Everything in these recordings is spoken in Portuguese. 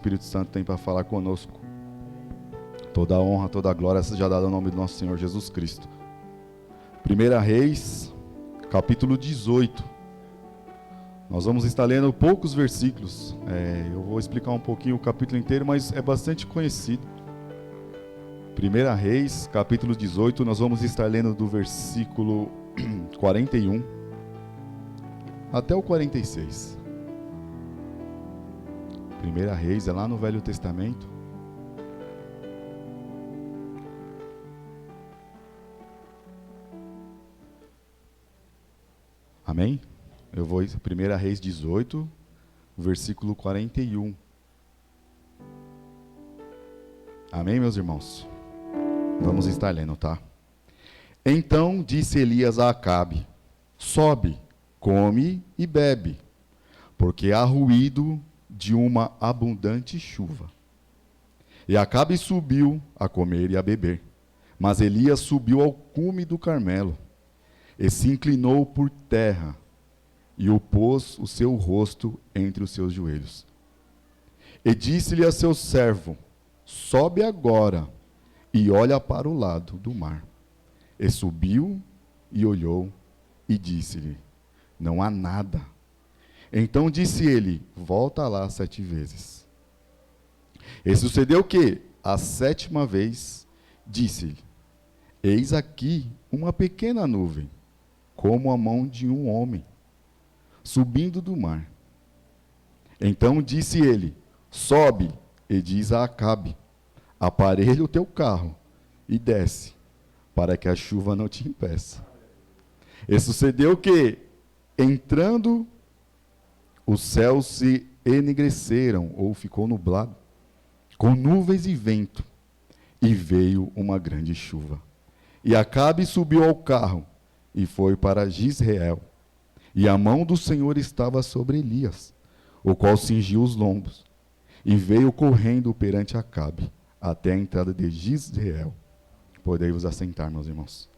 O Espírito Santo tem para falar conosco. Toda a honra, toda a glória seja dada ao nome do nosso Senhor Jesus Cristo. 1 Reis, capítulo 18. Nós vamos estar lendo poucos versículos. Eu vou explicar um pouquinho o capítulo inteiro, mas é bastante conhecido. 1 Reis, capítulo 18, nós vamos estar lendo do versículo 41 até o 46. 1 Reis é lá no Velho Testamento. Amém? Eu vou 1 Reis 18, versículo 41. Amém, meus irmãos? Vamos estar lendo, tá? Então disse Elias a Acabe: sobe, come e bebe, porque há ruído de uma abundante chuva. E Acabe subiu a comer e a beber. Mas Elias subiu ao cume do Carmelo, e se inclinou por terra, e opôs o seu rosto entre os seus joelhos. E disse-lhe a seu servo: sobe agora, e olha para o lado do mar. E subiu, e olhou, e disse-lhe: não há nada. Então disse ele: volta lá 7 vezes. E sucedeu que, a 7ª vez, disse-lhe: eis aqui uma pequena nuvem, como a mão de um homem, subindo do mar. Então disse ele: sobe, e diz a Acabe: aparelha o teu carro, e desce, para que a chuva não te impeça. E sucedeu que, entrando, os céus se enegreceram, ou ficou nublado, com nuvens e vento, e veio uma grande chuva. E Acabe subiu ao carro, e foi para Jizreel. E a mão do Senhor estava sobre Elias, o qual cingiu os lombos, e veio correndo perante Acabe, até a entrada de Jizreel. Podei vos assentar, meus irmãos.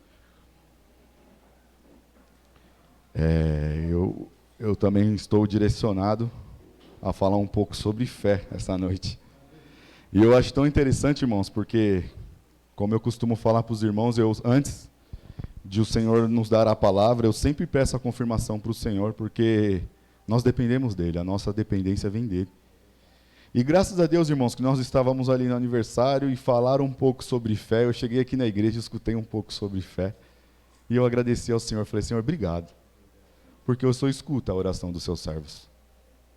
Eu também estou direcionado a falar um pouco sobre fé essa noite. E eu acho tão interessante, irmãos, porque, como eu costumo falar para os irmãos, antes de o Senhor nos dar a palavra, eu sempre peço a confirmação para o Senhor, porque nós dependemos dEle, a nossa dependência vem dEle. E graças a Deus, irmãos, que nós estávamos ali no aniversário e falaram um pouco sobre fé. Eu cheguei aqui na igreja e escutei um pouco sobre fé. E eu agradeci ao Senhor, falei: Senhor, obrigado, porque o Senhor escuta a oração dos seus servos.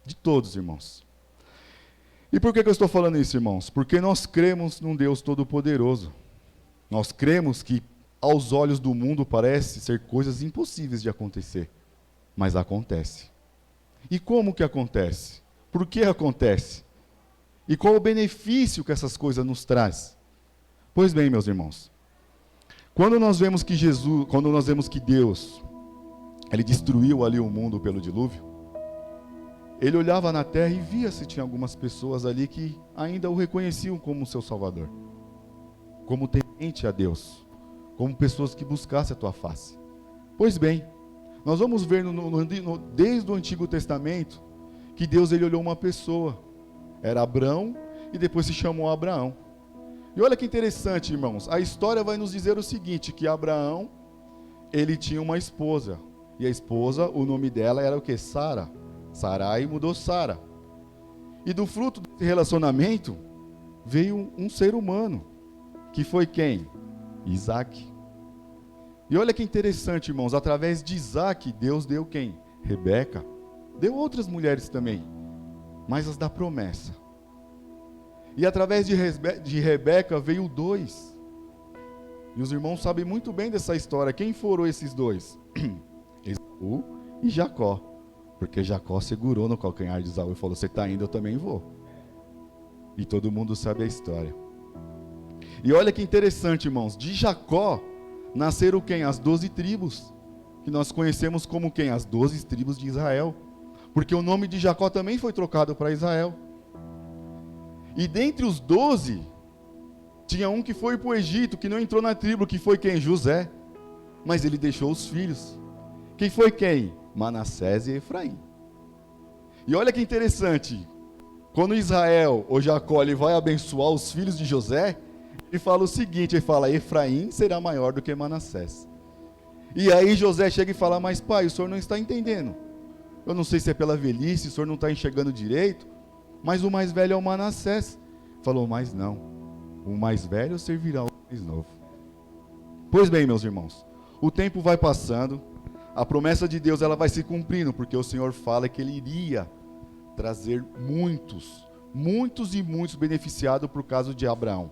De todos, irmãos. E por que eu estou falando isso, irmãos? Porque nós cremos num Deus Todo-Poderoso. Nós cremos que, aos olhos do mundo, parece ser coisas impossíveis de acontecer. Mas acontece. E como que acontece? Por que acontece? E qual o benefício que essas coisas nos traz? Pois bem, meus irmãos, quando nós vemos que Deus, Ele destruiu ali o mundo pelo dilúvio, Ele olhava na terra e via se tinha algumas pessoas ali que ainda o reconheciam como seu Salvador, como temente a Deus, como pessoas que buscassem a tua face. Pois bem, nós vamos ver desde o Antigo Testamento que Deus, Ele olhou uma pessoa. Era Abrão, e depois se chamou Abraão. E olha que interessante, irmãos, a história vai nos dizer o seguinte, que Abraão, ele tinha uma esposa, e a esposa, o nome dela era o que? Sara. Sarai mudou Sara. E do fruto desse relacionamento, veio um ser humano, que foi quem? Isaac. E olha que interessante, irmãos, através de Isaac, Deus deu quem? Rebeca. Deu outras mulheres também, mas as da promessa. E através de Rebeca veio 2. E os irmãos sabem muito bem dessa história. Quem foram esses 2? Esaú e Jacó. Porque Jacó segurou no calcanhar de Esaú e falou: você está indo, eu também vou. E todo mundo sabe a história. E olha que interessante, irmãos. De Jacó nasceram quem? As 12 tribos. Que nós conhecemos como quem? As 12 tribos de Israel. Porque o nome de Jacó também foi trocado para Israel. E dentre os 12, tinha um que foi para o Egito, que não entrou na tribo, que foi quem? José. Mas ele deixou os filhos. Quem foi quem? Manassés e Efraim. E olha que interessante, quando Israel, ou Jacó, ele vai abençoar os filhos de José, ele fala o seguinte, ele fala, Efraim será maior do que Manassés. E aí José chega e fala, mas pai, o senhor não está entendendo. Eu não sei se é pela velhice, o senhor não está enxergando direito, mas o mais velho é o Manassés. Falou, mas não, o mais velho servirá ao mais novo. Pois bem, meus irmãos, o tempo vai passando, a promessa de Deus ela vai se cumprindo, porque o Senhor fala que Ele iria trazer muitos beneficiados por causa de Abraão.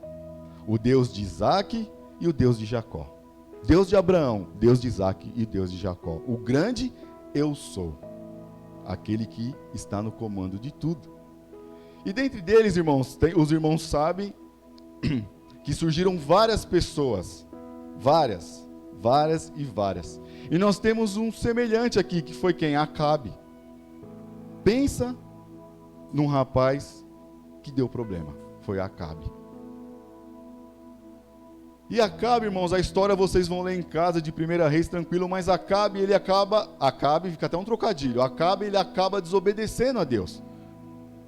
O Deus de Isaac e o Deus de Jacó. Deus de Abraão, Deus de Isaac e Deus de Jacó. O grande eu sou, aquele que está no comando de tudo. E dentre deles, irmãos, os irmãos sabem que surgiram várias pessoas, várias. E nós temos um semelhante aqui, que foi quem? Acabe. Pensa num rapaz que deu problema, foi Acabe. E Acabe, irmãos, a história vocês vão ler em casa de 1 Reis tranquilo, mas Acabe, fica até um trocadilho, Acabe, ele acaba desobedecendo a Deus.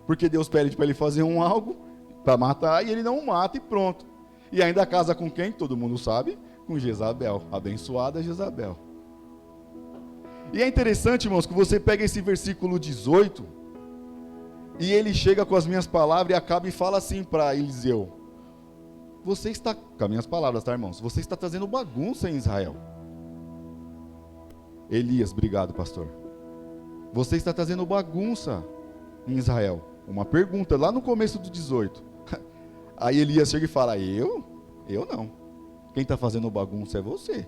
Porque Deus pede para ele fazer algo para matar, e ele não mata e pronto. E ainda casa com quem? Todo mundo sabe, com Jezabel, abençoada Jezabel. E é interessante, irmãos, que você pega esse versículo 18, e ele chega com as minhas palavras e acaba e fala assim para Eliseu, você está, com as minhas palavras, tá, irmãos? Você está trazendo bagunça em Israel. Elias, obrigado, pastor. Você está trazendo bagunça em Israel. Uma pergunta, lá no começo do 18. Aí Elias chega e fala, eu não. Quem está fazendo bagunça é você.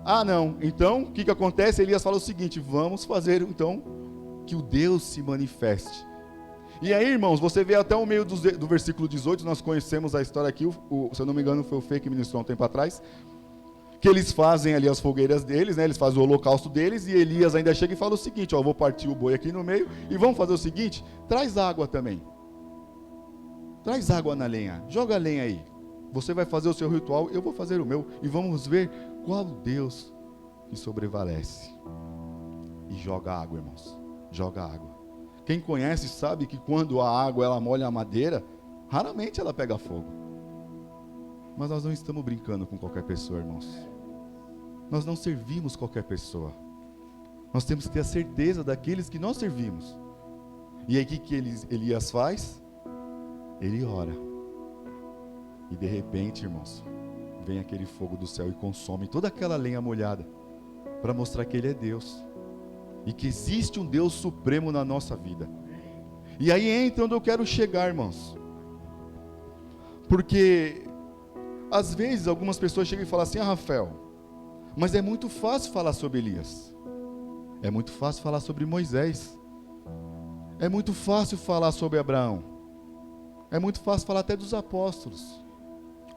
Ah, não. Então, o que acontece? Elias fala o seguinte, vamos fazer, então, que o Deus se manifeste. E aí, irmãos, você vê até o meio do versículo 18, nós conhecemos a história aqui, se eu não me engano foi o Fê que ministrou um tempo atrás, que eles fazem ali as fogueiras deles, né, eles fazem o holocausto deles, e Elias ainda chega e fala o seguinte, ó, eu vou partir o boi aqui no meio, e vamos fazer o seguinte, traz água também. Traz água na lenha, joga a lenha aí. Você vai fazer o seu ritual, eu vou fazer o meu, e vamos ver qual Deus que sobrevalece. E joga água, irmãos, joga água. Quem conhece sabe que quando a água ela molha a madeira, raramente ela pega fogo. Mas nós não estamos brincando com qualquer pessoa, irmãos. Nós não servimos qualquer pessoa. Nós temos que ter a certeza daqueles que nós servimos. E aí o que Elias faz? Ele ora. E de repente, irmãos, vem aquele fogo do céu e consome toda aquela lenha molhada, para mostrar que Ele é Deus. E que existe um Deus supremo na nossa vida. E aí entra onde eu quero chegar, irmãos. Porque, às vezes, algumas pessoas chegam e falam assim, Rafael, mas é muito fácil falar sobre Elias. É muito fácil falar sobre Moisés. É muito fácil falar sobre Abraão. É muito fácil falar até dos apóstolos.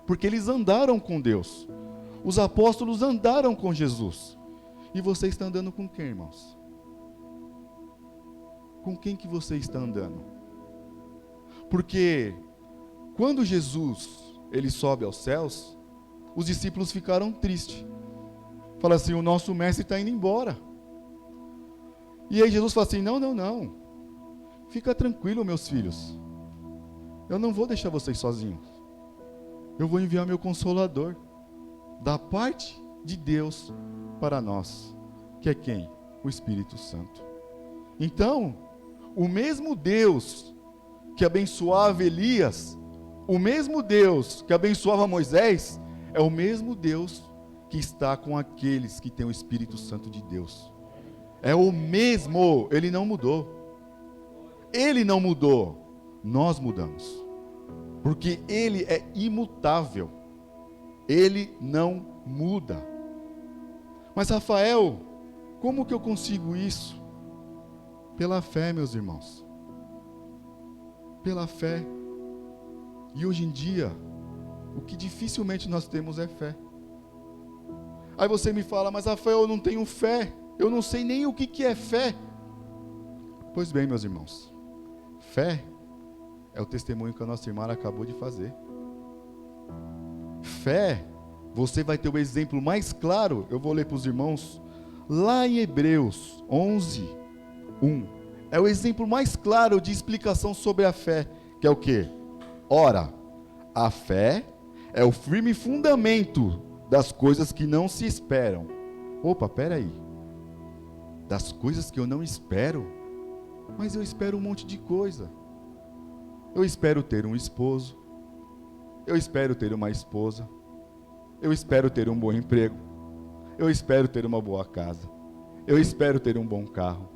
Porque eles andaram com Deus. Os apóstolos andaram com Jesus. E você está andando com quem, irmãos? Com quem que você está andando? Porque quando Jesus ele sobe aos céus, os discípulos ficaram tristes. Fala assim, o nosso mestre está indo embora. E aí Jesus fala assim, não. Fica tranquilo, meus filhos. Eu não vou deixar vocês sozinhos. Eu vou enviar meu Consolador, da parte de Deus para nós. Que é quem? O Espírito Santo. Então, o mesmo Deus que abençoava Elias, o mesmo Deus que abençoava Moisés, é o mesmo Deus que está com aqueles que têm o Espírito Santo de Deus. É o mesmo, Ele não mudou. Ele não mudou, nós mudamos. Porque Ele é imutável. Ele não muda. Mas Rafael, como que eu consigo isso? Pela fé, meus irmãos. Pela fé. E hoje em dia, o que dificilmente nós temos é fé. Aí você me fala, mas Rafael, eu não tenho fé. Eu não sei nem o que é fé. Pois bem, meus irmãos. Fé é o testemunho que a nossa irmã acabou de fazer. Fé, você vai ter o exemplo mais claro. Eu vou ler para os irmãos. Lá em Hebreus 11, 1. É o exemplo mais claro de explicação sobre a fé, que é o quê? Ora, a fé é o firme fundamento das coisas que não se esperam. Opa, peraí. Das coisas que eu não espero? Mas eu espero um monte de coisa. Eu espero ter um esposo. Eu espero ter uma esposa. Eu espero ter um bom emprego. Eu espero ter uma boa casa. Eu espero ter um bom carro.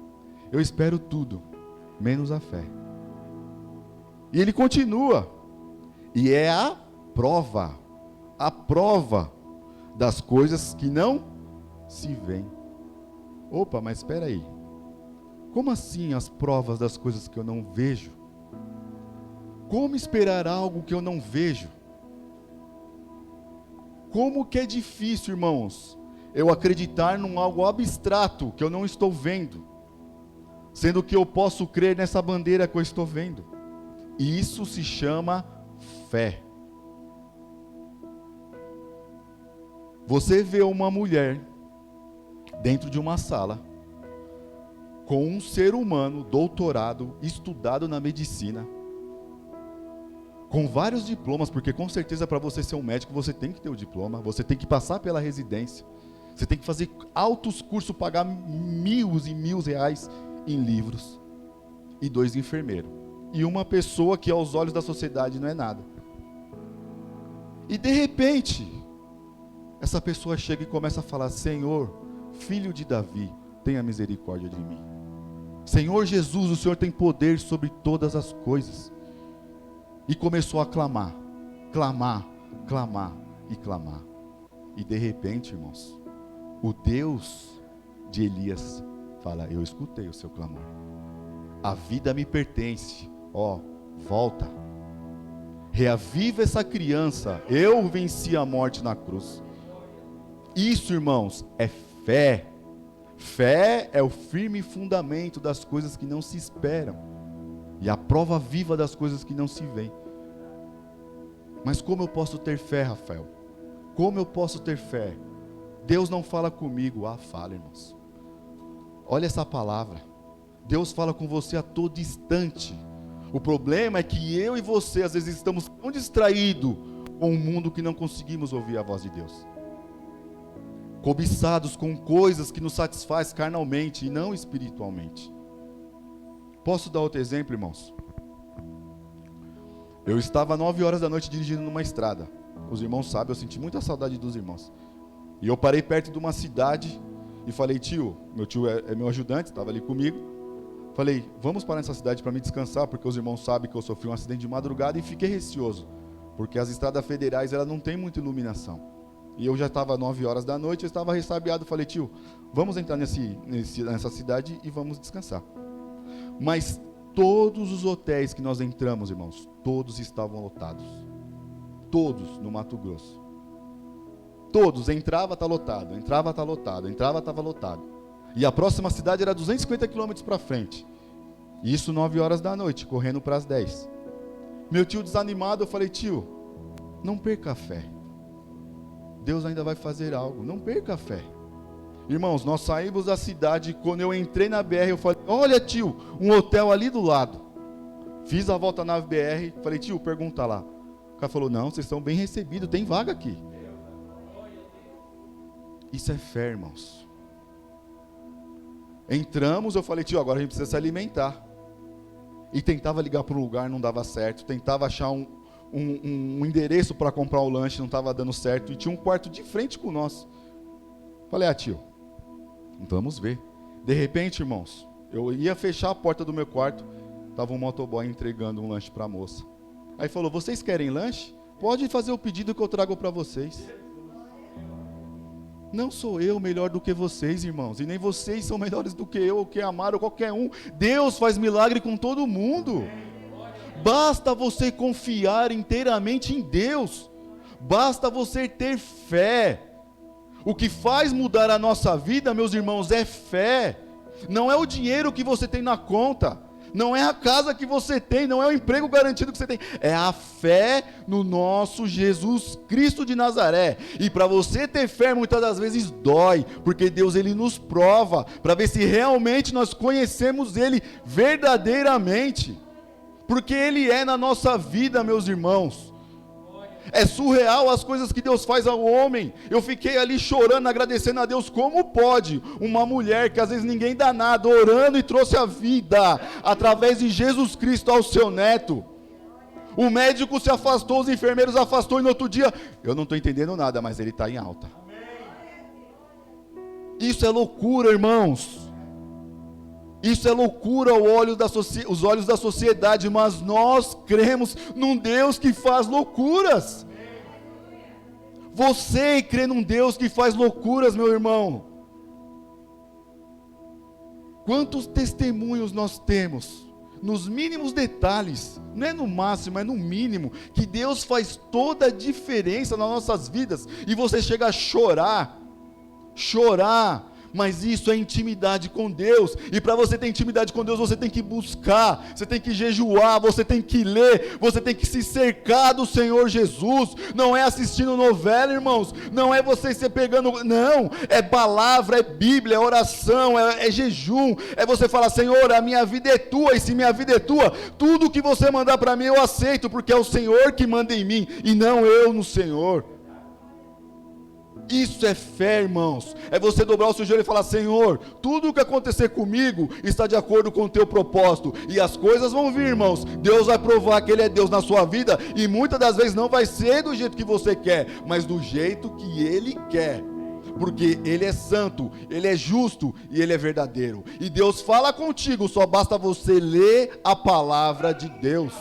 Eu espero tudo, menos a fé. E ele continua. E é a prova das coisas que não se veem. Opa, mas espera aí. Como assim as provas das coisas que eu não vejo? Como esperar algo que eu não vejo? Como que é difícil, irmãos, eu acreditar num algo abstrato que eu não estou vendo, sendo que eu posso crer nessa bandeira que eu estou vendo. E isso se chama fé. Você vê uma mulher dentro de uma sala com um ser humano doutorado, estudado na medicina, com vários diplomas, porque com certeza para você ser um médico você tem que ter o diploma, você tem que passar pela residência, você tem que fazer altos cursos, pagar mil e mil reais em livros, e 2 enfermeiros, e uma pessoa que aos olhos da sociedade não é nada. E de repente, essa pessoa chega e começa a falar: Senhor, filho de Davi, tenha misericórdia de mim. Senhor Jesus, o Senhor tem poder sobre todas as coisas. E começou a clamar, clamar, clamar e clamar. E de repente, irmãos, o Deus de Elias fala: eu escutei o seu clamor. A vida me pertence. Ó, volta. Reaviva essa criança. Eu venci a morte na cruz. Isso, irmãos, é fé. Fé é o firme fundamento das coisas que não se esperam e a prova viva das coisas que não se veem. Mas como eu posso ter fé, Rafael? Como eu posso ter fé? Deus não fala comigo. Ah, fala, irmãos. Olha essa palavra. Deus fala com você a todo instante. O problema é que eu e você às vezes estamos tão distraídos com o mundo que não conseguimos ouvir a voz de Deus. Cobiçados com coisas que nos satisfaz carnalmente e não espiritualmente. Posso dar outro exemplo, irmãos? Eu estava 9 horas da noite dirigindo numa estrada. Os irmãos sabem, eu senti muita saudade dos irmãos. E eu parei perto de uma cidade e falei: tio, meu tio é meu ajudante, estava ali comigo. Falei: vamos para essa cidade para me descansar, porque os irmãos sabem que eu sofri um acidente de madrugada, e fiquei receoso, porque as estradas federais elas não têm muita iluminação. E eu já estava 9 horas da noite, eu estava ressabiado. Falei: tio, vamos entrar nessa cidade e vamos descansar. Mas todos os hotéis que nós entramos, irmãos, todos estavam lotados. Todos no Mato Grosso. Todos, entrava, está lotado, entrava, está lotado, entrava, estava lotado. E a próxima cidade era 250 quilômetros para frente. Isso 9 horas da noite, correndo para as 10. Meu tio desanimado, eu falei: tio, não perca a fé. Deus ainda vai fazer algo, não perca a fé. Irmãos, nós saímos da cidade, quando eu entrei na BR, eu falei: olha, tio, um hotel ali do lado. Fiz a volta na BR, falei: tio, pergunta lá. O cara falou: não, vocês estão bem recebidos, tem vaga aqui. Isso é fé, irmãos. Entramos, eu falei: tio, agora a gente precisa se alimentar. E tentava ligar para um lugar, não dava certo. Tentava achar um endereço para comprar o lanche, não estava dando certo. E tinha um quarto de frente com o nosso. Falei: ah, tio, vamos ver. De repente, irmãos, eu ia fechar a porta do meu quarto, estava um motoboy entregando um lanche para a moça. Aí falou: vocês querem lanche? Pode fazer o pedido que eu trago para vocês. Não sou eu melhor do que vocês, irmãos, e nem vocês são melhores do que eu, ou que Amaro, ou qualquer um. Deus faz milagre com todo mundo. Basta você confiar inteiramente em Deus. Basta você ter fé. O que faz mudar a nossa vida, meus irmãos, é fé. Não é o dinheiro que você tem na conta. não é a casa que você tem, não é o emprego garantido que você tem, é a fé no nosso Jesus Cristo de Nazaré. E para você ter fé, muitas das vezes dói, porque Deus ele nos prova, para ver se realmente nós conhecemos Ele verdadeiramente, porque Ele é na nossa vida, meus irmãos. É surreal as coisas que Deus faz ao homem. Eu fiquei ali chorando, agradecendo a Deus. Como pode uma mulher que às vezes ninguém dá nada, orando e trouxe a vida através de Jesus Cristo ao seu neto? O médico se afastou, os enfermeiros afastou, e no outro dia, eu não estou entendendo nada, mas ele está em alta. Isso é loucura, irmãos. Isso é loucura os olhos da sociedade, mas nós cremos num Deus que faz loucuras. Você crê num Deus que faz loucuras, meu irmão. Quantos testemunhos nós temos, nos mínimos detalhes, não é no máximo, é no mínimo, que Deus faz toda a diferença nas nossas vidas, e você chega a chorar, mas isso é intimidade com Deus, e para você ter intimidade com Deus, você tem que buscar, você tem que jejuar, você tem que ler, você tem que se cercar do Senhor Jesus. Não é assistindo novela, irmãos, não é você se pegando, não, é palavra, é Bíblia, é oração, é jejum, é você falar: Senhor, a minha vida é tua, e se minha vida é tua, tudo que você mandar para mim eu aceito, porque é o Senhor que manda em mim, e não eu no Senhor. Isso é fé, irmãos. É você dobrar o seu joelho e falar: Senhor, tudo o que acontecer comigo está de acordo com o teu propósito, e as coisas vão vir, irmãos. Deus vai provar que Ele é Deus na sua vida, e muitas das vezes não vai ser do jeito que você quer, mas do jeito que Ele quer, porque Ele é santo, Ele é justo e Ele é verdadeiro. E Deus fala contigo, só basta você ler a palavra de Deus.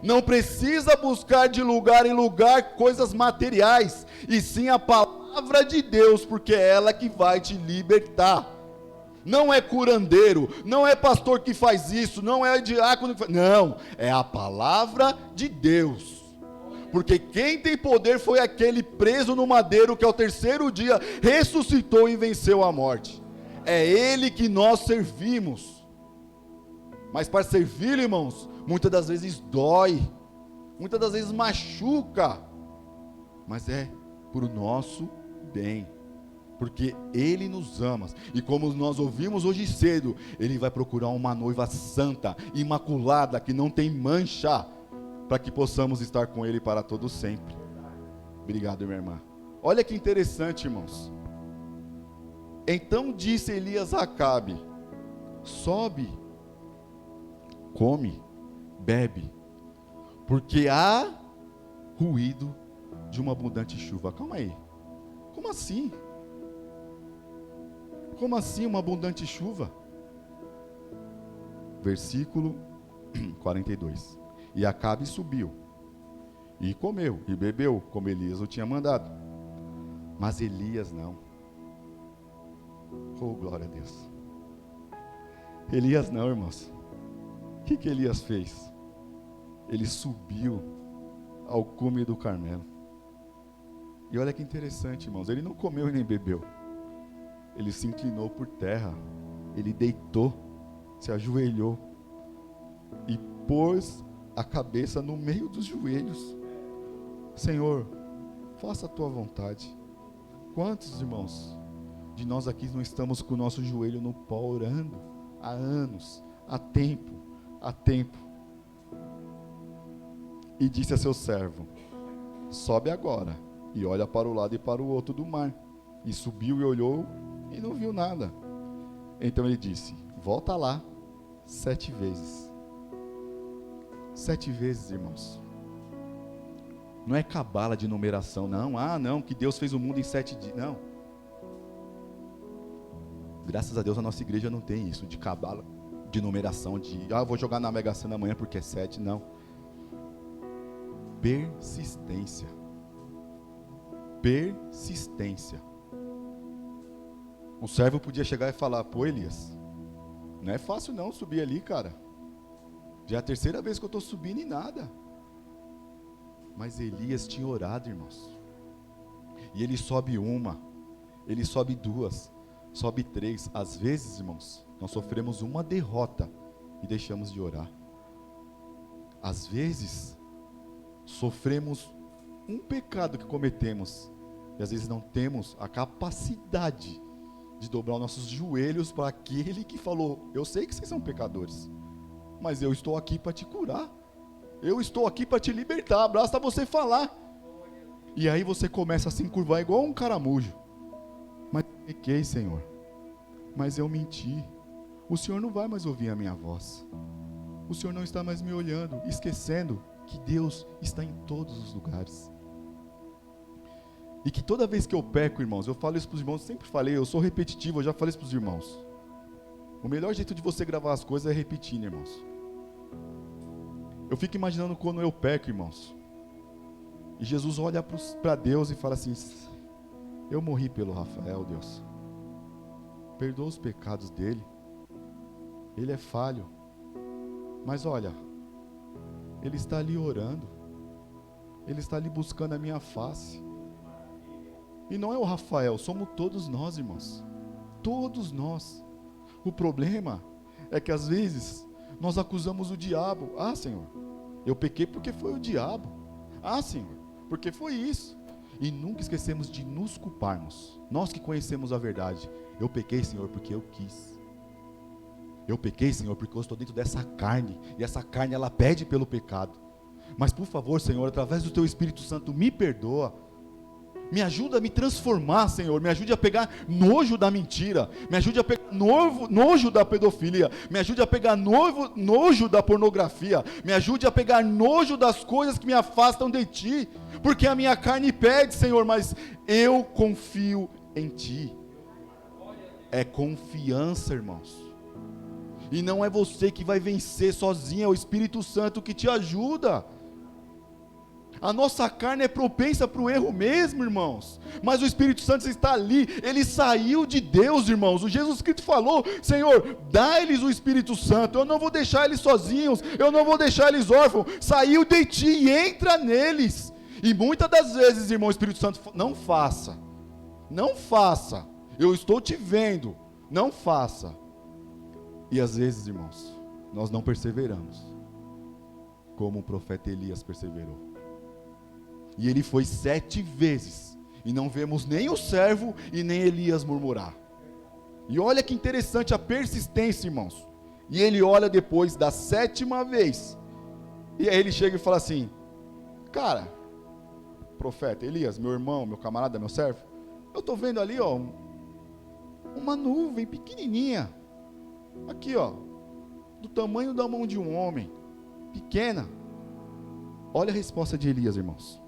Não precisa buscar de lugar em lugar coisas materiais, e sim a palavra de Deus, porque é ela que vai te libertar. Não é curandeiro, não é pastor que faz isso, não é diácono que faz, não, é a palavra de Deus. Porque quem tem poder foi aquele preso no madeiro, que ao terceiro dia ressuscitou e venceu a morte. É Ele que nós servimos. Mas para servir, irmãos, muitas das vezes dói, muitas das vezes machuca, mas é por nosso bem, porque Ele nos ama, e como nós ouvimos hoje cedo, Ele vai procurar uma noiva santa, imaculada, que não tem mancha, para que possamos estar com Ele para todo sempre. Obrigado, minha irmã. Olha que interessante, irmãos. Então disse Elias a Acabe: sobe, come, bebe, porque há ruído de uma abundante chuva. Calma aí, como assim? Como assim uma abundante chuva? Versículo 42. E Acabe subiu, e comeu, e bebeu, como Elias o tinha mandado. Mas Elias não. Oh, glória a Deus. Elias não, irmãos. O que Elias fez? Ele subiu ao cume do Carmelo. E olha que interessante, irmãos. Ele não comeu e nem bebeu. Ele se inclinou por terra. Ele deitou, se ajoelhou e pôs a cabeça no meio dos joelhos. Senhor, faça a tua vontade. Quantos, irmãos, de nós aqui não estamos com o nosso joelho no pó orando há anos, há tempo, e disse a seu servo: sobe agora e olha para o lado e para o outro do mar. E subiu e olhou e não viu nada. Então ele disse: volta lá 7 vezes. 7 vezes, irmãos. Não é cabala de numeração, não. Não, que Deus fez o mundo em 7 dias. Não. Graças a Deus a nossa igreja não tem isso de cabala, de numeração, de vou jogar na Mega Sena amanhã porque é 7, não. Persistência. O servo podia chegar e falar: pô, Elias, não é fácil não subir ali, cara. Já é a 3ª vez que eu estou subindo e nada. Mas Elias tinha orado, irmãos. E ele sobe 1, ele sobe 2, sobe 3. Às vezes, irmãos, nós sofremos uma derrota e deixamos de orar. Às vezes, sofremos um pecado que cometemos, e às vezes não temos a capacidade de dobrar os nossos joelhos para aquele que falou: eu sei que vocês são pecadores, mas eu estou aqui para te curar, eu estou aqui para te libertar, basta você falar. E aí você começa a se encurvar igual um caramujo. Mas eu pequei, Senhor, mas eu menti, o Senhor não vai mais ouvir a minha voz, o Senhor não está mais me olhando, esquecendo que Deus está em todos os lugares. E que toda vez que eu peco, irmãos, eu falo isso para os irmãos, sempre falei, eu sou repetitivo, eu já falei isso para os irmãos. O melhor jeito de você gravar as coisas é repetindo, irmãos. Eu fico imaginando quando eu peco, irmãos, e Jesus olha para Deus e fala assim: eu morri pelo Rafael, Deus, perdoa os pecados dele, ele é falho, mas olha, ele está ali orando, ele está ali buscando a minha face. E não é o Rafael, somos todos nós, irmãos. Todos nós. O problema é que às vezes nós acusamos o diabo. Ah, Senhor, eu pequei porque foi o diabo. Ah, Senhor, porque foi isso. E nunca esquecemos de nos culparmos. Nós que conhecemos a verdade. Eu pequei, Senhor, porque eu quis. Eu pequei, Senhor, porque eu estou dentro dessa carne. E essa carne, ela pede pelo pecado. Mas por favor, Senhor, através do Teu Espírito Santo, me perdoa. Me ajuda a me transformar, Senhor. Me ajude a pegar nojo da mentira. Me ajude a pegar nojo da pedofilia. Me ajude a pegar nojo da pornografia. Me ajude a pegar nojo das coisas que me afastam de Ti. Porque a minha carne pede, Senhor, mas eu confio em Ti. É confiança, irmãos. E não é você que vai vencer sozinho, é o Espírito Santo que te ajuda. A nossa carne é propensa para o erro mesmo, irmãos, mas o Espírito Santo está ali, ele saiu de Deus, irmãos. O Jesus Cristo falou: Senhor, dá-lhes o Espírito Santo, eu não vou deixar eles sozinhos, eu não vou deixar eles órfãos. Saiu de ti e entra neles. E muitas das vezes, irmão, o Espírito Santo, não faça, eu estou te vendo, não faça. E às vezes, irmãos, nós não perseveramos, como o profeta Elias perseverou. E ele foi 7 vezes, e não vemos nem o servo e nem Elias murmurar. E olha que interessante a persistência, irmãos. E ele olha depois da 7ª vez, e aí ele chega e fala assim: cara, profeta Elias, meu irmão, meu camarada, meu servo, eu estou vendo ali, ó, uma nuvem pequenininha, aqui, ó, do tamanho da mão de um homem, pequena. Olha a resposta de Elias, irmãos.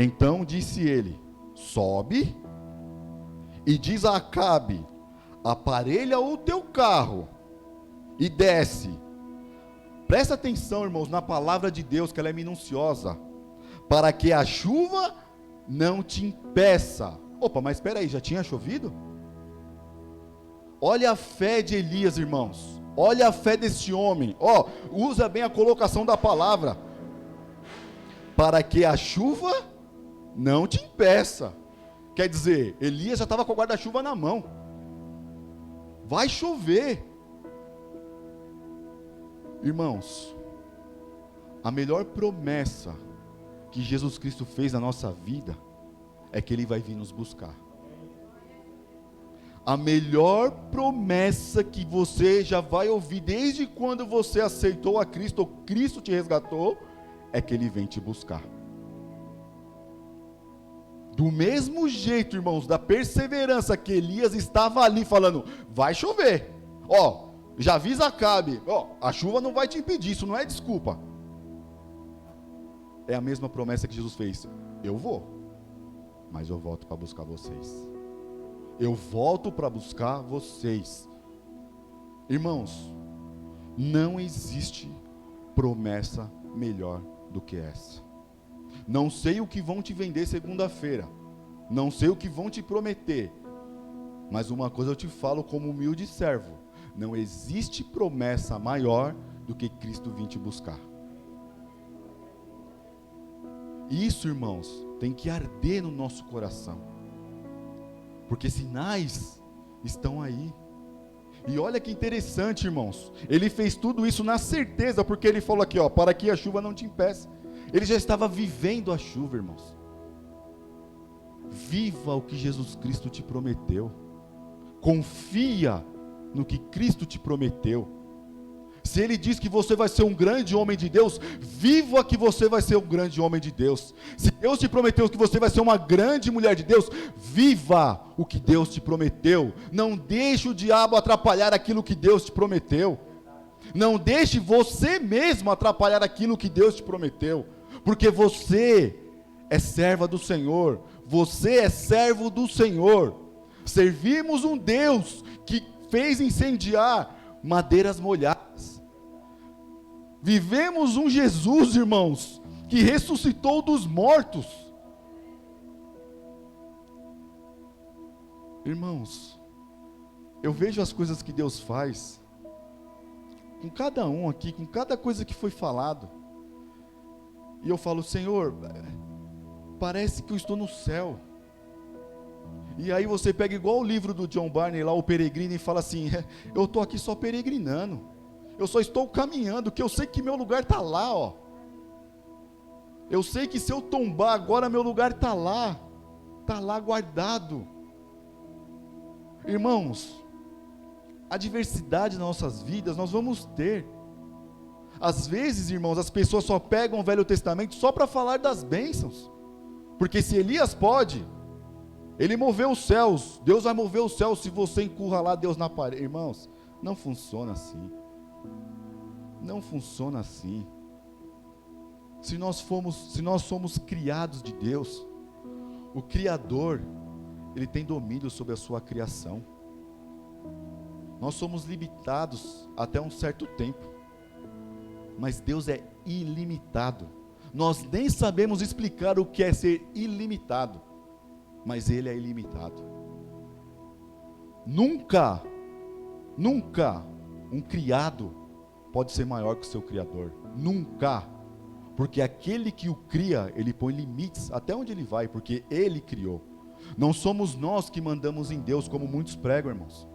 Então disse ele: sobe e diz a Acabe: aparelha o teu carro e desce. Presta atenção, irmãos, na palavra de Deus, que ela é minuciosa, para que a chuva não te impeça. Opa, mas espera aí, já tinha chovido? Olha a fé de Elias, irmãos. Olha a fé desse homem. Ó, usa bem a colocação da palavra. Para que a chuva não te impeça. Quer dizer, Elias já estava com o guarda-chuva na mão. Vai chover. Irmãos, a melhor promessa que Jesus Cristo fez na nossa vida é que Ele vai vir nos buscar. A melhor promessa que você já vai ouvir desde quando você aceitou a Cristo, ou Cristo te resgatou, é que Ele vem te buscar. Do mesmo jeito, irmãos, da perseverança que Elias estava ali falando: vai chover, ó, já avisa Acabe, ó, a chuva não vai te impedir, isso não é desculpa. É a mesma promessa que Jesus fez: eu vou, mas eu volto para buscar vocês. Eu volto para buscar vocês. Irmãos, não existe promessa melhor do que essa. Não sei o que vão te vender segunda-feira, não sei o que vão te prometer, mas uma coisa eu te falo como humilde servo: não existe promessa maior do que Cristo vir te buscar. Isso, irmãos, tem que arder no nosso coração, porque sinais estão aí. E olha que interessante, irmãos. Ele fez tudo isso na certeza, porque ele falou aqui, ó, para que a chuva não te impeça. Ele já estava vivendo a chuva, irmãos. Viva o que Jesus Cristo te prometeu. Confia no que Cristo te prometeu. Se Ele diz que você vai ser um grande homem de Deus, viva que você vai ser um grande homem de Deus. Se Deus te prometeu que você vai ser uma grande mulher de Deus, viva o que Deus te prometeu. Não deixe o diabo atrapalhar aquilo que Deus te prometeu. Não deixe você mesmo atrapalhar aquilo que Deus te prometeu. Porque você é serva do Senhor. Você é servo do Senhor. Servimos um Deus que fez incendiar madeiras molhadas. Vivemos um Jesus, irmãos, que ressuscitou dos mortos. Irmãos, eu vejo as coisas que Deus faz, com cada um aqui, com cada coisa que foi falado, e eu falo, Senhor, parece que eu estou no céu. E aí você pega igual o livro do John Barney lá, o Peregrino, e fala assim, eu estou aqui só peregrinando, eu só estou caminhando, que eu sei que meu lugar está lá, ó. Eu sei que se eu tombar agora, meu lugar está lá guardado. Irmãos, a diversidade nas nossas vidas nós vamos ter. Às vezes, irmãos, as pessoas só pegam o Velho Testamento só para falar das bênçãos, porque se Elias pode, ele moveu os céus, Deus vai mover os céus se você encurralar Deus na parede. Irmãos, não funciona assim. Não funciona assim. Se nós somos criados de Deus, o Criador, Ele tem domínio sobre a sua criação. Nós somos limitados até um certo tempo, mas Deus é ilimitado. Nós nem sabemos explicar o que é ser ilimitado, mas Ele é ilimitado. Nunca um criado pode ser maior que o seu Criador. Nunca. Porque aquele que o cria, ele põe limites até onde ele vai, porque ele criou. Não somos nós que mandamos em Deus, como muitos pregam, irmãos.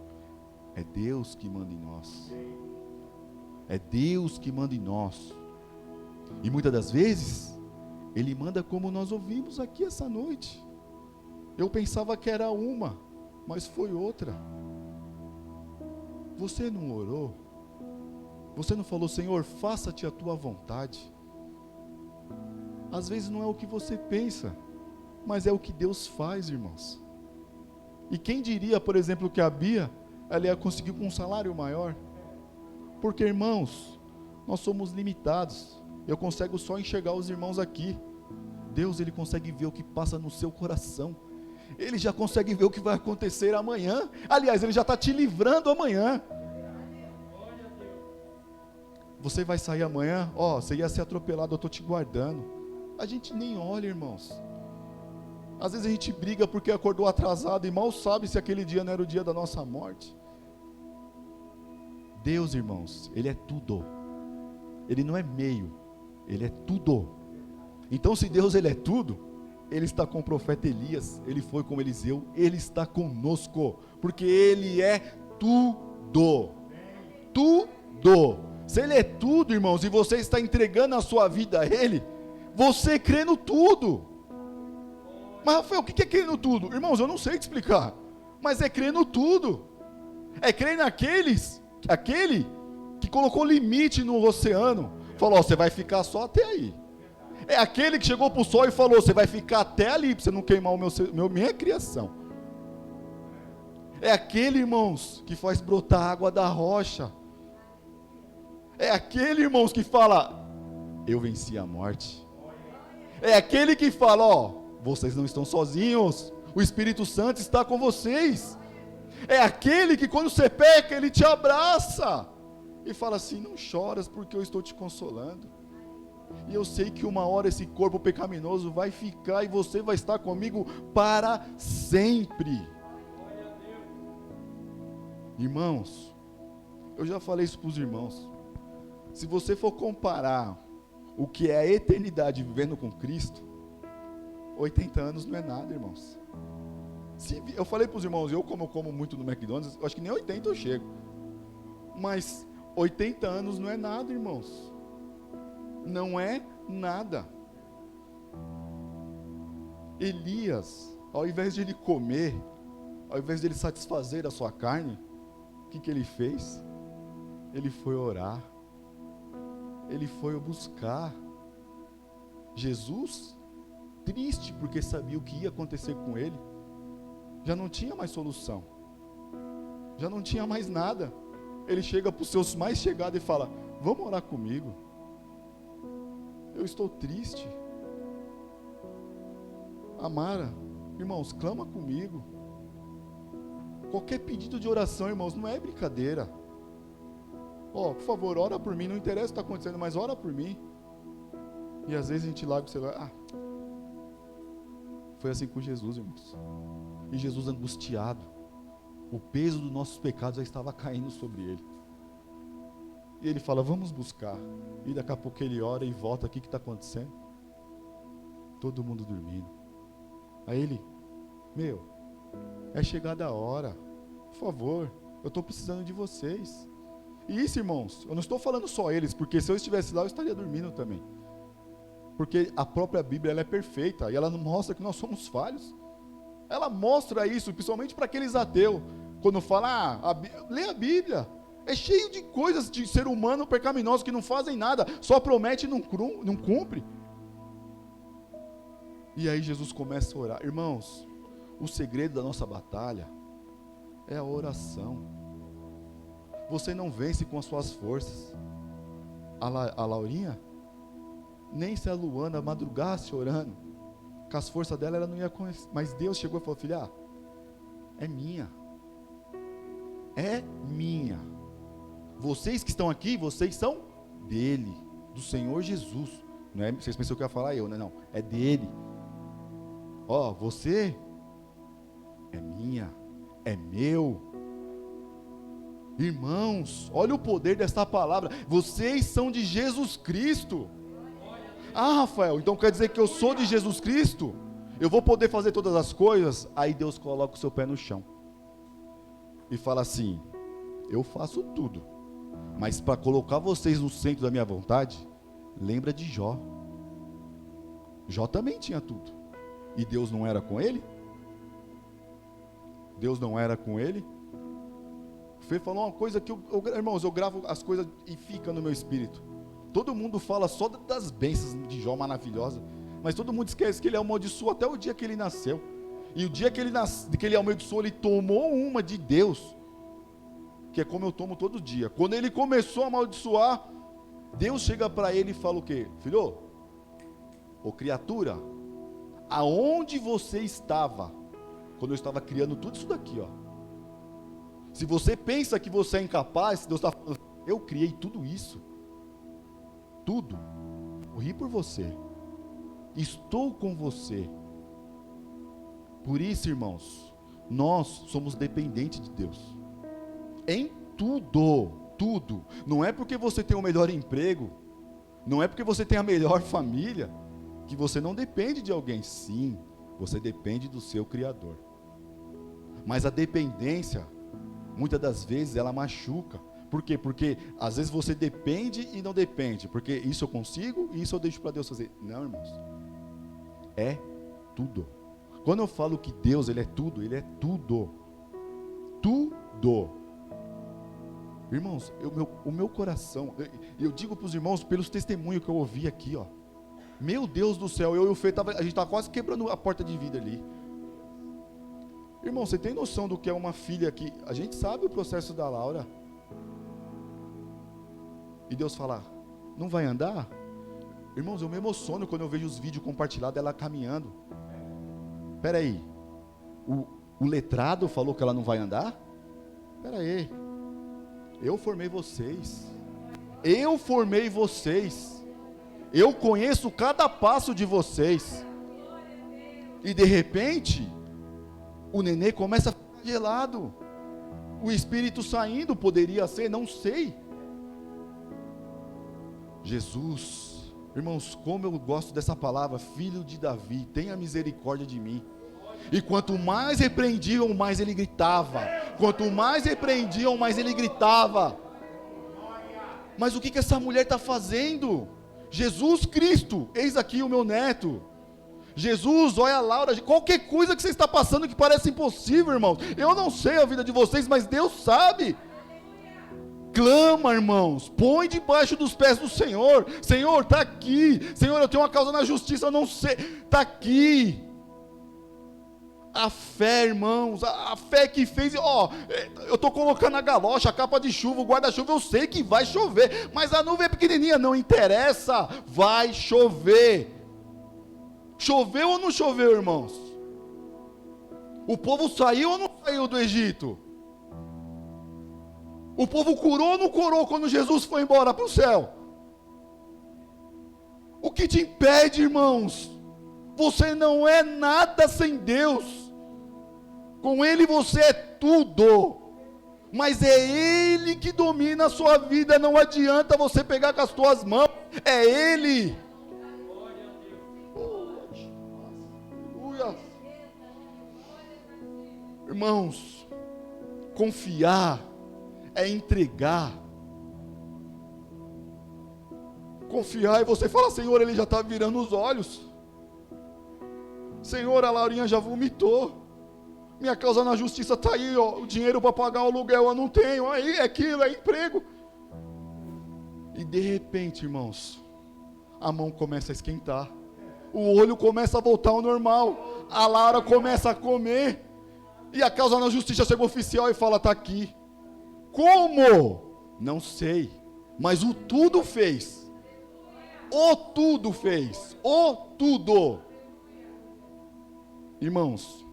É Deus que manda em nós. É Deus que manda em nós. E muitas das vezes, Ele manda como nós ouvimos aqui essa noite. Eu pensava que era uma, mas foi outra. Você não orou? Você não falou, Senhor, faça-te a tua vontade? Às vezes não é o que você pensa, mas é o que Deus faz, irmãos. E quem diria, por exemplo, que a Bia, ela ia conseguir com um salário maior? Porque, irmãos, nós somos limitados. Eu consigo só enxergar os irmãos aqui. Deus, Ele consegue ver o que passa no seu coração. Ele já consegue ver o que vai acontecer amanhã. Aliás, Ele já está te livrando amanhã. Você vai sair amanhã, você ia ser atropelado, eu estou te guardando. A gente nem olha, irmãos. Às vezes a gente briga porque acordou atrasado e mal sabe se aquele dia não era o dia da nossa morte. Deus, irmãos, Ele é tudo. Ele não é meio, Ele é tudo. Então, se Deus Ele é tudo, Ele está com o profeta Elias, Ele foi com Eliseu, Ele está conosco, porque Ele é tudo. Tudo. Se Ele é tudo, irmãos, e você está entregando a sua vida a Ele, você crê no tudo. Mas, Rafael, o que é crer no tudo? Irmãos, eu não sei te explicar, mas é crer no tudo. É crer aquele que colocou limite no oceano, falou, você vai ficar só até aí. É aquele que chegou para o sol e falou, você vai ficar até ali, para você não queimar minha criação. É aquele, irmãos, que faz brotar água da rocha. É aquele, irmãos, que fala, eu venci a morte. É aquele que fala, vocês não estão sozinhos, o Espírito Santo está com vocês. É aquele que quando você peca, Ele te abraça e fala assim, não choras porque eu estou te consolando. E eu sei que uma hora esse corpo pecaminoso vai ficar e você vai estar comigo para sempre. Irmãos, eu já falei isso para os irmãos. Se você for comparar o que é a eternidade vivendo com Cristo, 80 anos não é nada, irmãos. Eu falei para os irmãos, como muito no McDonald's, eu acho que nem 80 eu chego. Mas 80 anos não é nada, irmãos. Não é nada. Elias, ao invés de ele comer, ao invés de ele satisfazer a sua carne, o que ele fez? Ele foi orar. Ele foi buscar. Jesus, triste porque sabia o que ia acontecer com ele, já não tinha mais solução, já não tinha mais nada. Ele chega para os seus mais chegados e fala: vamos orar comigo, eu estou triste. Amara, irmãos, clama comigo. Qualquer pedido de oração, irmãos, não é brincadeira. Por favor, ora por mim, não interessa o que está acontecendo, mas ora por mim. E às vezes a gente larga o celular. Foi assim com Jesus, irmãos. E Jesus angustiado, o peso dos nossos pecados já estava caindo sobre ele. E ele fala: vamos buscar. E daqui a pouco ele ora e volta. O que está acontecendo? Todo mundo dormindo. Aí ele: é chegada a hora, por favor, eu estou precisando de vocês. E isso, irmãos, eu não estou falando só eles, porque se eu estivesse lá eu estaria dormindo também. Porque a própria Bíblia, ela é perfeita, e ela não mostra que nós somos falhos. Ela mostra isso, principalmente para aqueles ateus, quando fala: lê a Bíblia, é cheio de coisas de ser humano pecaminoso que não fazem nada, só promete e não cumpre. E aí Jesus começa a orar. Irmãos, o segredo da nossa batalha é a oração. Você não vence com as suas forças. A Laurinha, nem se a Luana madrugasse orando, com as forças dela ela não ia conhecer. Mas Deus chegou e falou: filha, é minha. É minha. Vocês que estão aqui, vocês são dele, do Senhor Jesus. Não é, vocês pensam que eu ia falar eu, né? Não, é dele. Você é minha, é meu. Irmãos, olha o poder desta palavra. Vocês são de Jesus Cristo. Rafael, então quer dizer que eu sou de Jesus Cristo? Eu vou poder fazer todas as coisas? Aí Deus coloca o seu pé no chão e fala assim: eu faço tudo, mas para colocar vocês no centro da minha vontade, lembra de Jó. Jó também tinha tudo. E Deus não era com ele? Deus não era com ele? Fê falou uma coisa que, irmãos, eu gravo as coisas e fica no meu espírito. Todo mundo fala só das bênçãos de Jó maravilhosa, mas todo mundo esquece que ele amaldiçoou até o dia que ele nasceu. E o dia que ele amaldiçoou, ele tomou uma de Deus, que é como eu tomo todo dia. Quando ele começou a amaldiçoar, Deus chega para ele e fala o quê? Filho, criatura, aonde você estava quando eu estava criando tudo isso daqui, Se você pensa que você é incapaz, Deus está falando: eu criei tudo isso, tudo, morri por você, estou com você. Por isso, irmãos, nós somos dependentes de Deus, em tudo, tudo. Não é porque você tem o melhor emprego, não é porque você tem a melhor família, que você não depende de alguém. Sim, você depende do seu Criador. Mas a dependência, muitas das vezes, ela machuca. Por quê? Porque às vezes você depende e não depende. Porque isso eu consigo e isso eu deixo para Deus fazer. Não, irmãos. É tudo. Quando eu falo que Deus, Ele é tudo, Ele é tudo. Tudo. Irmãos, o meu coração, eu digo para os irmãos pelos testemunhos que eu ouvi aqui, meu Deus do céu, eu e o Fê, a gente estava quase quebrando a porta de vida ali. Irmão, você tem noção do que é uma filha que a gente sabe o processo da Laura? E Deus fala: não vai andar? Irmãos, eu me emociono quando eu vejo os vídeos compartilhados dela caminhando. Espera aí, o letrado falou que ela não vai andar? Espera aí, eu formei vocês, eu conheço cada passo de vocês. E de repente, o nenê começa a ficar gelado, o espírito saindo, poderia ser, não sei. Jesus, irmãos, como eu gosto dessa palavra, filho de Davi, tenha misericórdia de mim. E quanto mais repreendiam, mais ele gritava. Quanto mais repreendiam, mais ele gritava. Mas o que essa mulher está fazendo? Jesus Cristo, eis aqui o meu neto. Jesus, olha a Laura, qualquer coisa que você está passando que parece impossível, irmãos. Eu não sei a vida de vocês, mas Deus sabe. Clama, irmãos, põe debaixo dos pés do Senhor. Senhor, está aqui. Senhor, eu tenho uma causa na justiça, eu não sei. Está aqui. A fé, irmãos, a fé que fez, eu estou colocando a galocha, a capa de chuva, o guarda-chuva, eu sei que vai chover, mas a nuvem é pequenininha, não interessa, vai chover. Choveu ou não choveu, irmãos? O povo saiu ou não saiu do Egito? O povo curou ou não curou quando Jesus foi embora para o céu? O que te impede, irmãos? Você não é nada sem Deus. Com Ele você é tudo. Mas é Ele que domina a sua vida. Não adianta você pegar com as tuas mãos. É Ele. Irmãos, confiar é entregar. Confiar e você fala: Senhor, ele já está virando os olhos. Senhor, a Laurinha já vomitou. Minha causa na justiça está aí, o dinheiro para pagar o aluguel eu não tenho. Aí é aquilo, é emprego. E de repente, irmãos, a mão começa a esquentar. O olho começa a voltar ao normal. A Laura começa a comer. E a causa na justiça chega oficial e fala: está aqui. Como? Não sei. Mas o tudo fez. O tudo fez. O tudo. Irmãos,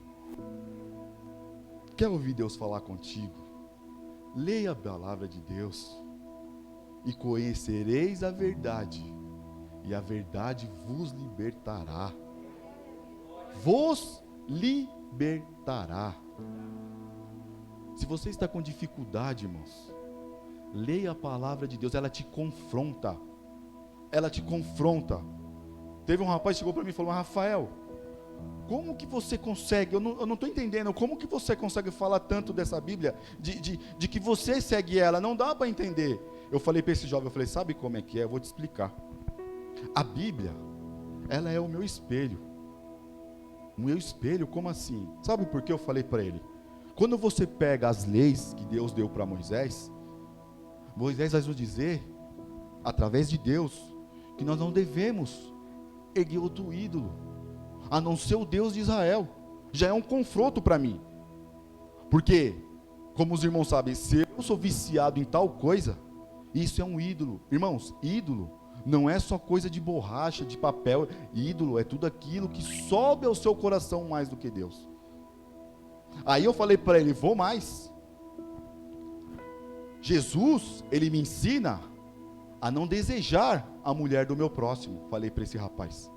quer ouvir Deus falar contigo? Leia a palavra de Deus. E conhecereis a verdade. E a verdade vos libertará. Vos libertará. Se você está com dificuldade, irmãos, leia a palavra de Deus. Ela te confronta. Ela te confronta. Teve um rapaz que chegou para mim e falou: Rafael, como que você consegue, eu não estou entendendo, como que você consegue falar tanto dessa Bíblia, de que você segue ela, não dá para entender. Eu falei para esse jovem, eu falei: sabe como é que é? Eu vou te explicar. A Bíblia, ela é o meu espelho. O meu espelho, como assim? Sabe por que eu falei para ele? Quando você pega as leis que Deus deu para Moisés, Moisés vai nos dizer, através de Deus, que nós não devemos erguer outro ídolo, a não ser o Deus de Israel. Já é um confronto para mim. Porque, como os irmãos sabem, se eu sou viciado em tal coisa, isso é um ídolo. Irmãos, ídolo não é só coisa de borracha, de papel. Ídolo é tudo aquilo que sobe ao seu coração mais do que Deus. Aí eu falei para ele: vou mais. Jesus, ele me ensina a não desejar a mulher do meu próximo. Falei para esse rapaz.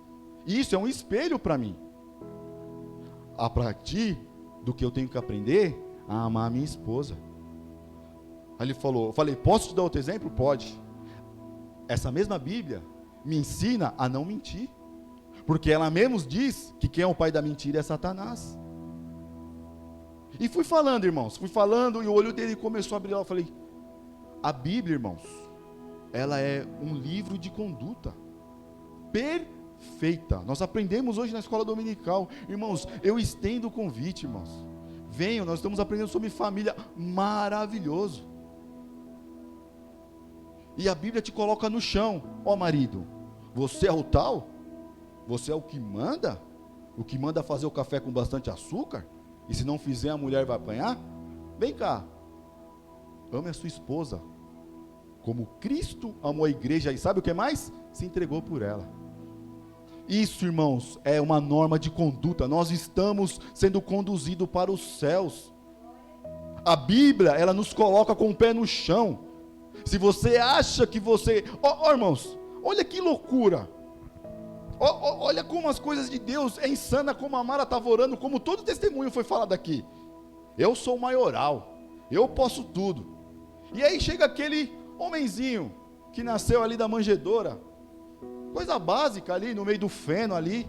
Isso é um espelho para mim. A partir do que eu tenho que aprender a amar a minha esposa. Aí ele falou, eu falei: posso te dar outro exemplo? Pode. Essa mesma Bíblia me ensina a não mentir. Porque ela mesmo diz que quem é o pai da mentira é Satanás. E fui falando, irmãos, e o olho dele começou a brilhar. Eu falei: a Bíblia, irmãos, ela é um livro de conduta perfeita. Nós aprendemos hoje na escola dominical. Irmãos, eu estendo o convite, irmãos. Venham, nós estamos aprendendo sobre família. Maravilhoso. E a Bíblia te coloca no chão. Ó marido, você é o tal? Você é o que manda? O que manda fazer o café com bastante açúcar? E se não fizer, a mulher vai apanhar? Vem cá. Ame a sua esposa como Cristo amou a igreja. E sabe o que mais? Se entregou por ela. Isso, irmãos, é uma norma de conduta. Nós estamos sendo conduzidos para os céus. A Bíblia, ela nos coloca com o pé no chão. Se você acha que você... irmãos, olha que loucura. Olha como as coisas de Deus é insana, como a Mara estava orando, como todo testemunho foi falado aqui. Eu sou maioral, eu posso tudo. E aí chega aquele homenzinho que nasceu ali da manjedoura, coisa básica ali no meio do feno ali.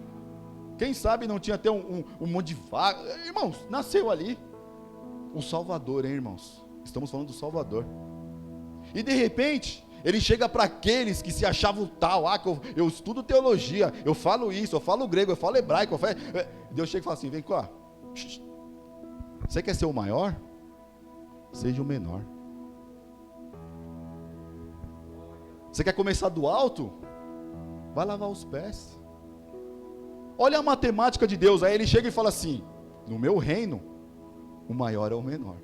Quem sabe não tinha até um monte de vaga. Irmãos, nasceu ali o Salvador, hein, irmãos? Estamos falando do Salvador. E de repente, Ele chega para aqueles que se achavam tal, que eu estudo teologia, eu falo isso, eu falo grego, eu falo hebraico, Deus chega e fala assim, vem cá, você quer ser o maior? Seja o menor. Você quer começar do alto? Vai lavar os pés. Olha a matemática de Deus. Aí ele chega e fala assim, no meu reino, o maior é o menor.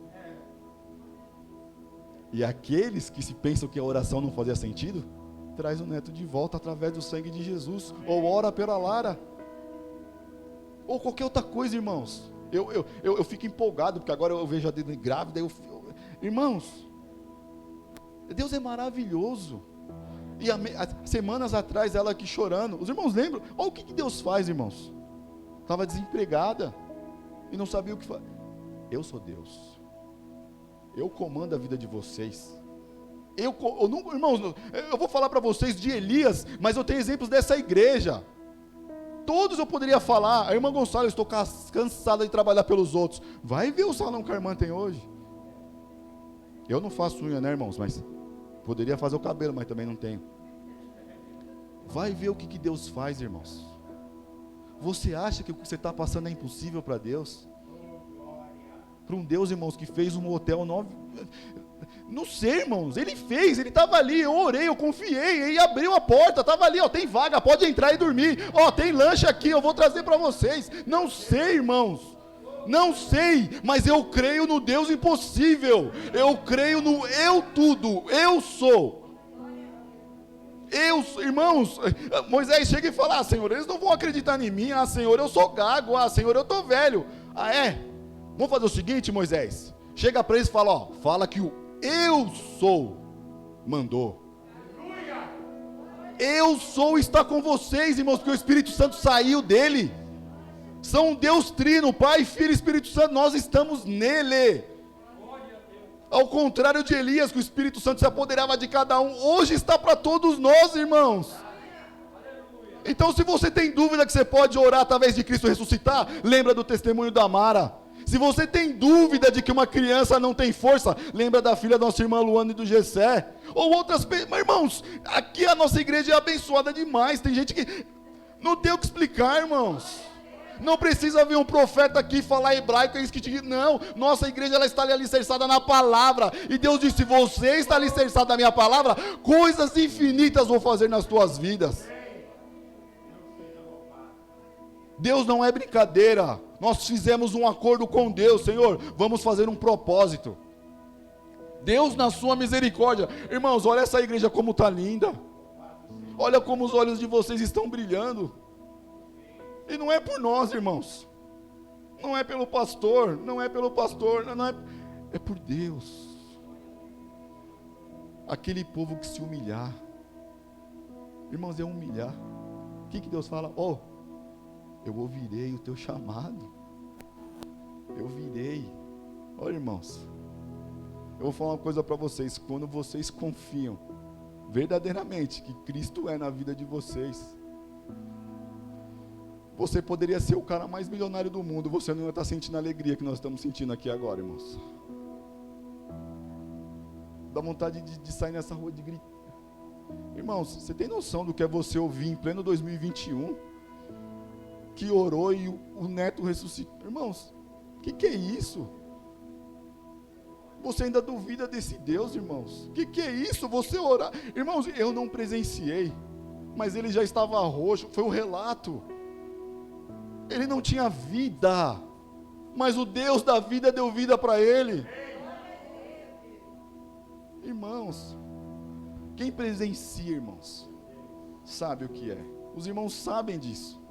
E aqueles que se pensam que a oração não fazia sentido, traz o neto de volta através do sangue de Jesus, ou ora pela Lara, ou qualquer outra coisa, irmãos. Eu fico empolgado, porque agora eu vejo a Dani grávida, irmãos, Deus é maravilhoso. E semanas atrás ela aqui chorando, os irmãos lembram? Olha o que Deus faz, irmãos. Estava desempregada e não sabia o que fazer. Eu sou Deus, eu comando a vida de vocês. Irmãos, eu vou falar para vocês de Elias, mas eu tenho exemplos dessa igreja. Todos eu poderia falar. A irmã Gonçalves, estou cansada de trabalhar pelos outros. Vai ver o salão que a irmã tem hoje. Eu não faço unha, né, irmãos? Mas poderia fazer o cabelo, mas também não tenho. Vai ver o que Deus faz, irmãos. Você acha que o que você está passando é impossível para Deus? Para um Deus, irmãos, que fez um hotel novo. Não sei, irmãos, ele fez, ele estava ali, eu orei, eu confiei, ele abriu a porta, estava ali, tem vaga, pode entrar e dormir, tem lanche aqui, eu vou trazer para vocês. Não sei, irmãos, não sei, mas eu creio no Deus impossível, eu creio no eu tudo, eu sou. Irmãos, Moisés chega e fala, Senhor, eles não vão acreditar em mim, Senhor, eu sou gago, Senhor, eu estou velho. Vamos fazer o seguinte, Moisés, chega para eles e fala, fala que o eu sou mandou. Eu sou está com vocês, irmãos, porque o Espírito Santo saiu dele. São um Deus trino, Pai, Filho e Espírito Santo, nós estamos nele. Ao contrário de Elias, que o Espírito Santo se apoderava de cada um, hoje está para todos nós, irmãos. Então, se você tem dúvida que você pode orar através de Cristo ressuscitar, lembra do testemunho da Mara. Se você tem dúvida de que uma criança não tem força, lembra da filha da nossa irmã Luana e do Gessé, ou outras pessoas. Mas, irmãos, aqui a nossa igreja é abençoada demais, tem gente que não tem o que explicar, irmãos. Não precisa vir um profeta aqui falar hebraico, é isso que te diz. Não, nossa igreja ela está alicerçada na palavra, e Deus disse, se você está alicerçado na minha palavra, coisas infinitas vou fazer nas tuas vidas. Deus não é brincadeira. Nós fizemos um acordo com Deus, Senhor, vamos fazer um propósito. Deus na sua misericórdia, irmãos, olha essa igreja como está linda, olha como os olhos de vocês estão brilhando, e não é por nós, irmãos, não é pelo pastor, é por Deus. Aquele povo que se humilhar, irmãos, é humilhar. O que Deus fala? Eu ouvirei o teu chamado. Eu virei. Olha, irmãos, eu vou falar uma coisa para vocês. Quando vocês confiam verdadeiramente que Cristo é na vida de vocês, você poderia ser o cara mais milionário do mundo, você não ia estar sentindo a alegria que nós estamos sentindo aqui agora, irmãos. Dá vontade de sair nessa rua de gritar. Irmãos, você tem noção do que é você ouvir em pleno 2021? Que orou e o neto ressuscitou. Irmãos, o que é isso? Você ainda duvida desse Deus, irmãos? O que é isso? Você orar? Irmãos, eu não presenciei, mas ele já estava roxo, foi um relato. Ele não tinha vida, mas o Deus da vida deu vida para ele. Irmãos, quem presencia, irmãos, sabe o que é. Os irmãos sabem disso.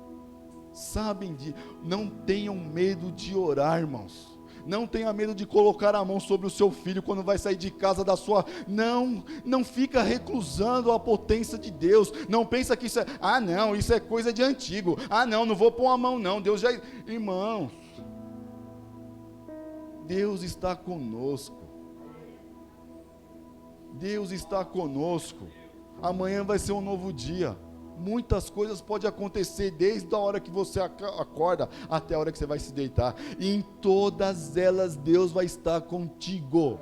Não tenham medo de orar, irmãos. Não tenha medo de colocar a mão sobre o seu filho quando vai sair de casa não fica reclusando a potência de Deus. Não pensa que isso isso é coisa de antigo. Não vou pôr a mão não. Deus já, irmãos, Deus está conosco. Deus está conosco. Amanhã vai ser um novo dia. Muitas coisas podem acontecer desde a hora que você acorda até a hora que você vai se deitar. E em todas elas Deus vai estar contigo.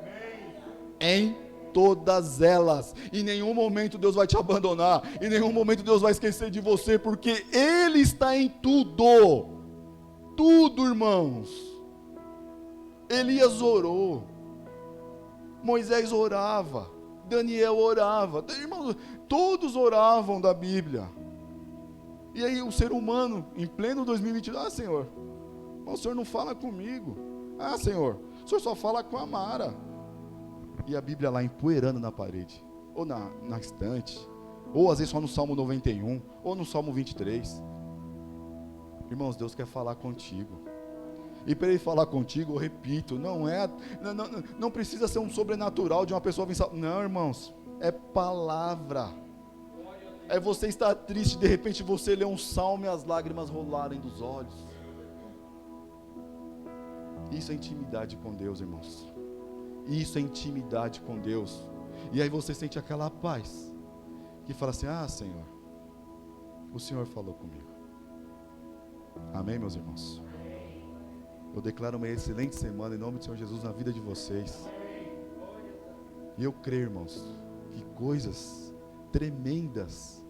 Em todas elas. Em nenhum momento Deus vai te abandonar, em nenhum momento Deus vai esquecer de você, porque Ele está em tudo. Tudo, irmãos. Elias orou, Moisés orava, Daniel orava, irmãos, todos oravam da Bíblia. E aí o ser humano, em pleno 2022, Senhor, o Senhor não fala comigo. Senhor, o Senhor só fala com a Mara. E a Bíblia lá empoeirando na parede, ou na estante, ou às vezes só no Salmo 91, ou no Salmo 23. Irmãos, Deus quer falar contigo. E para Ele falar contigo, eu repito, não precisa ser um sobrenatural de uma pessoa vir. Não, irmãos, é palavra. É você estar triste, de repente você lê um salmo e as lágrimas rolarem dos olhos. Isso é intimidade com Deus, irmãos. Isso é intimidade com Deus. E aí você sente aquela paz, que fala assim, Senhor, o Senhor falou comigo. Amém, meus irmãos? Eu declaro uma excelente semana em nome do Senhor Jesus na vida de vocês. E eu creio, irmãos, que coisas tremendas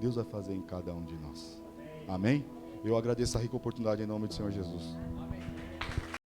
Deus vai fazer em cada um de nós. Amém? Eu agradeço a rica oportunidade em nome do Senhor Jesus.